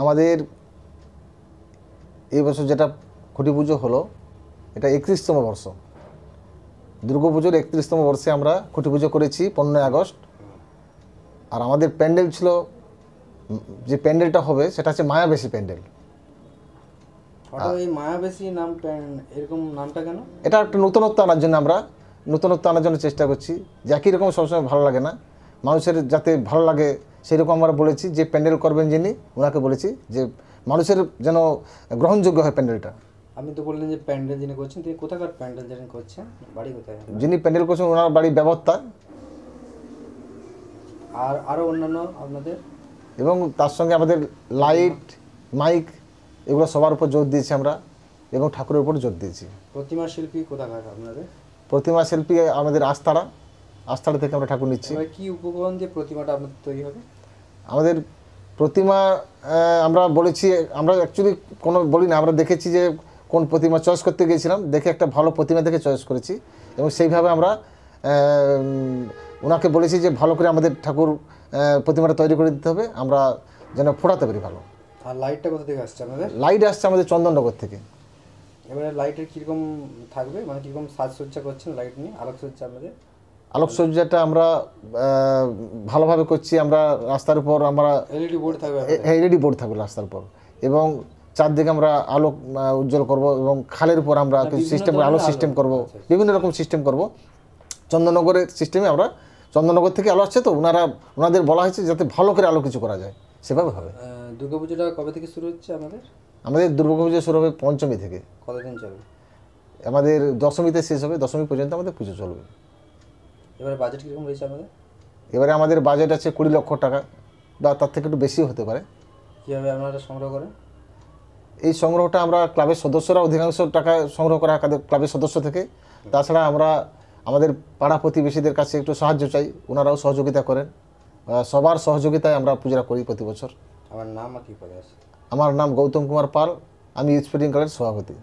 আমাদের এই বছর যেটা খুঁটি পুজো হলো, এটা 31তম বর্ষ। দুর্গাপুজোর 31তম বর্ষে আমরা খুঁটি পুজো করেছি 15ই আগস্ট। আর আমাদের প্যান্ডেল ছিল, যে প্যান্ডেলটা হবে সেটা হচ্ছে মায়াবেশী প্যান্ডেল। এই মায়াবেশী নাম এরকম নামটা কেন? এটা একটা নতুনত্ব আনার জন্য আমরা চেষ্টা করছি, যে একই রকম সবসময় ভালো লাগে না, মানুষের যাতে ভালো লাগে সেরকম আমরা বলেছি। যে প্যান্ডেল করবেন যিনি, ওনাকে বলেছি যে মানুষের যেন গ্রহণযোগ্য হয় প্যান্ডেলটা। আপনি তো বললেন যে প্যান্ডেল যিনি করছেন, তিনি কোথাকার প্যান্ডেল যিনি করছেন, বাড়ি কোথায়? যিনি প্যান্ডেল করছেন ওনার বাড়ি ব্যবস্থা। আর আরও অন্যান্য আপনাদের, এবং তার সঙ্গে আমাদের লাইট, মাইক, এগুলো সবার উপর জোর দিয়েছি আমরা, এবং ঠাকুরের উপর জোর দিয়েছি। প্রতিমা শিল্পী কোথাকার আপনাদের? প্রতিমা শিল্পী আমাদের আস্তারা থেকে আমরা ঠাকুর নিচ্ছি। কি উপকরণ দিয়ে প্রতিমাটা আপনাদের তৈরি হবে? আমাদের প্রতিমা আমরা বলেছি, আমরা অ্যাকচুয়ালি কোনো বলি না, আমরা দেখেছি যে কোন প্রতিমা চয়েস করতে গিয়েছিলাম, দেখে একটা ভালো প্রতিমা দেখে চয়েস করেছি, এবং সেইভাবে আমরা ওনাকে বলেছি যে ভালো করে আমাদের ঠাকুর প্রতিমাটা তৈরি করে দিতে হবে, আমরা যেন ফোটাতে পারি ভালো। আর লাইটটা কোথা থেকে আসছে আপনাদের? লাইট আসছে আমাদের চন্দননগর থেকে। এবারে লাইটের কীরকম থাকবে, মানে কীরকম সাজসজ্জা করছেন লাইট নিয়ে, আলোকসজ্জা আপনাদের? আলোকসজ্জাটা আমরা ভালোভাবে করছি। আমরা রাস্তার উপর আমরা এলইডি বোর্ড থাকবে, এলইডি বোর্ড থাকবে রাস্তার উপর, এবং চারদিকে আমরা আলোক উজ্জ্বল করব, এবং খালের উপর আমরা সিস্টেম আলো সিস্টেম করব, বিভিন্ন রকম সিস্টেম করব। চন্দননগরের সিস্টেমে আমরা, চন্দননগর থেকে আলো আসছে তো, ওনাদের বলা হয়েছে যাতে ভালো করে আলো কিছু করা যায়, সেভাবে হবে। দুর্গাপুজোটা কবে থেকে শুরু হচ্ছে আমাদের? আমাদের দুর্গাপুজো শুরু হবে পঞ্চমী থেকে। কতদিন চলবে? আমাদের দশমীতে শেষ হবে, দশমী পর্যন্ত আমাদের পুজো চলবে। এবারে বাজেট কীরকম রয়েছে আমাদের? এবারে আমাদের বাজেট আছে 20 লক্ষ টাকা, বা তার থেকে একটু বেশিও হতে পারে। কীভাবে আপনারা সংগ্রহ করেন? এই সংগ্রহটা আমরা ক্লাবের সদস্যরা অধিকাংশ টাকা সংগ্রহ করা ক্লাবের সদস্য থেকে। তাছাড়া আমরা আমাদের পাড়া প্রতিবেশীদের কাছে একটু সাহায্য চাই, ওনারাও সহযোগিতা করেন। সবার সহযোগিতায় আমরা পূজা করি প্রতি বছর। আমার নাম আর কি পদে আছে? আমার নাম গৌতম কুমার পাল, আমি ইউথ স্পোর্টিং ক্লাবের সভাপতি।